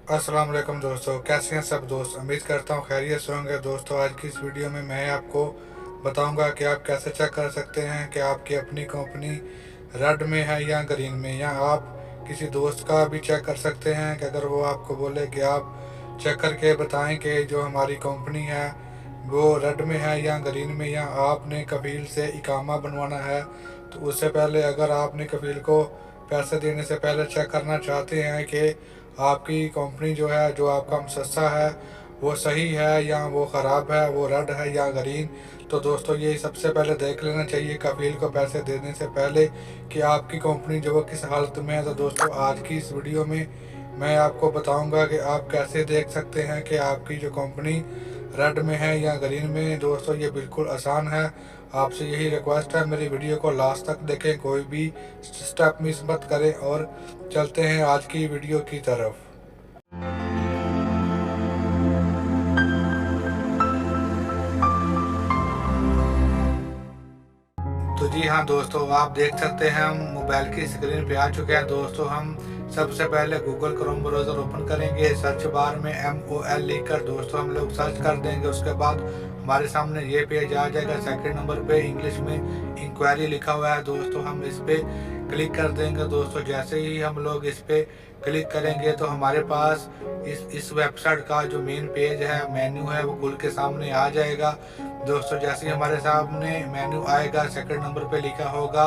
अस्सलाम वालेकुम दोस्तों, कैसे हैं सब दोस्त। उम्मीद करता हूँ खैरियत से होंगे। दोस्तों, आज की इस वीडियो में मैं आपको बताऊंगा कि आप कैसे चेक कर सकते हैं कि आपकी अपनी कंपनी रेड में है या ग्रीन में। या आप किसी दोस्त का भी चेक कर सकते हैं कि अगर वो आपको बोले कि आप चेक करके बताएं कि जो हमारी कंपनी है वो रेड में है या ग्रीन में, या आपने कफील से इकामा बनवाना है। तो उससे पहले अगर आपने कफील को पैसे देने से पहले चेक करना चाहते हैं कि आपकी कंपनी जो है, जो आपका मुसस्सा है, वो सही है या वो ख़राब है, वो रेड है या ग्रीन। तो दोस्तों, ये सबसे पहले देख लेना चाहिए कफील को पैसे देने से पहले कि आपकी कंपनी जो वो किस हालत में है। तो दोस्तों, आज की इस वीडियो में मैं आपको बताऊंगा कि आप कैसे देख सकते हैं कि आपकी जो कंपनी रेड में है या ग्रीन में। दोस्तों, ये बिल्कुल आसान है। आपसे यही रिक्वेस्ट है, मेरी वीडियो को लास्ट तक देखें, कोई भी स्टेप मिस मत करें। और चलते हैं आज की वीडियो की तरफ। तो जी हाँ दोस्तों, आप देख सकते हैं हम मोबाइल की स्क्रीन पे आ चुके हैं। दोस्तों, हम सबसे पहले गूगल क्रोम ब्राउज़र ओपन करेंगे। सर्च बार में MOL लिखकर दोस्तों हम लोग सर्च कर देंगे। उसके बाद हमारे सामने ये पेज आ जाएगा। सेकंड नंबर पे इंग्लिश में इंक्वायरी लिखा हुआ है। दोस्तों, हम इस पे क्लिक कर देंगे। दोस्तों, जैसे ही हम लोग इस पे क्लिक करेंगे तो हमारे पास इस वेबसाइट का जो मेन पेज है, मेन्यू है, वो खुल के सामने आ जाएगा। दोस्तों, जैसे ही हमारे सामने मेन्यू आएगा, सेकंड नंबर पे लिखा होगा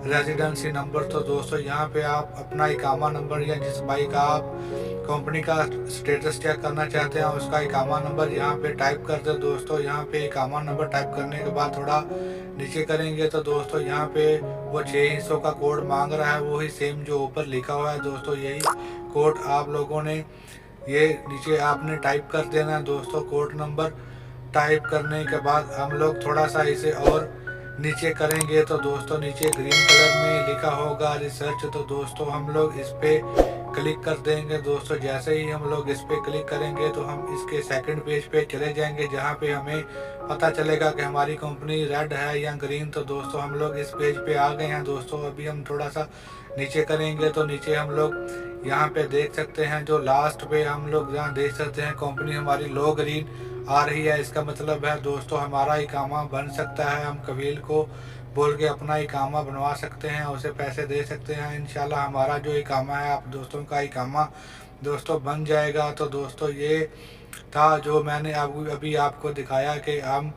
रेजिडेंसी नंबर। तो दोस्तों, यहाँ पे आप अपना इकामा नंबर या जिस भाई का आप कंपनी का स्टेटस चेक करना चाहते हैं उसका इकामा नंबर यहाँ पे टाइप कर दे। दोस्तों, यहाँ पे इकामा नंबर टाइप करने के बाद थोड़ा नीचे करेंगे तो दोस्तों यहाँ पे वो 6 हिस्सों का कोड मांग रहा है, वही सेम जो ऊपर लिखा हुआ है। दोस्तों, यही कोड आप लोगों ने ये नीचे आपने टाइप कर देना है। दोस्तों, कोड नंबर टाइप करने के बाद हम लोग थोड़ा सा इसे और नीचे करेंगे तो दोस्तों नीचे ग्रीन कलर में लिखा होगा रिसर्च। तो दोस्तों, हम लोग इस पे क्लिक कर देंगे। दोस्तों, जैसे ही हम लोग इस पे क्लिक करेंगे तो हम इसके सेकंड पेज पे चले जाएंगे, जहाँ पे हमें पता चलेगा कि हमारी कंपनी रेड है या ग्रीन। तो दोस्तों, हम लोग इस पेज पे आ गए हैं। दोस्तों, अभी हम थोड़ा सा नीचे करेंगे तो नीचे हम लोग यहाँ पे देख सकते हैं, जो लास्ट पे हम लोग जहाँ देख सकते हैं कंपनी हमारी लो ग्रीन आ रही है। इसका मतलब है दोस्तों हमारा इकामा बन सकता है। हम कबील को बोल के अपना इकामा बनवा सकते हैं, उसे पैसे दे सकते हैं। इंशाल्लाह हमारा जो इकामा है, आप दोस्तों का इकामा दोस्तों बन जाएगा। तो दोस्तों, ये था जो मैंने अभी आपको दिखाया कि हम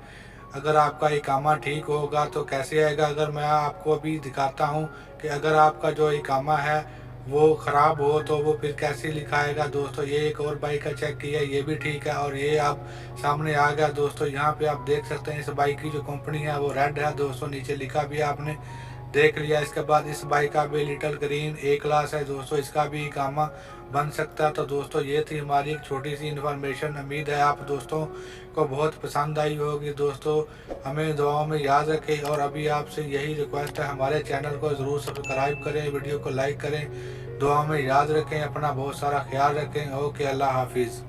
अगर आपका इकामा ठीक होगा तो कैसे आएगा। अगर मैं आपको अभी दिखाता हूँ कि अगर आपका जो इकामा है वो ख़राब हो तो वो फिर कैसे लिखाएगा। दोस्तों, ये एक और बाइक का चेक किया, ये भी ठीक है और ये आप सामने आ गया। दोस्तों, यहाँ पे आप देख सकते हैं इस बाइक की जो कंपनी है वो रेड है। दोस्तों, नीचे लिखा भी आपने देख लिया। इसके बाद इस बाइक का भी लिटिल ग्रीन A क्लास है। दोस्तों, इसका भी इकामा बन सकता है। तो दोस्तों, ये थी हमारी एक छोटी सी इन्फॉर्मेशन। उम्मीद है आप दोस्तों को बहुत पसंद आई होगी। दोस्तों, हमें दुआओं में याद रखें और अभी आपसे यही रिक्वेस्ट है, हमारे चैनल को ज़रूर सब्सक्राइब करें, वीडियो को लाइक करें, दुआओं में याद रखें, अपना बहुत सारा ख्याल रखें। ओके, अल्लाह हाफिज़।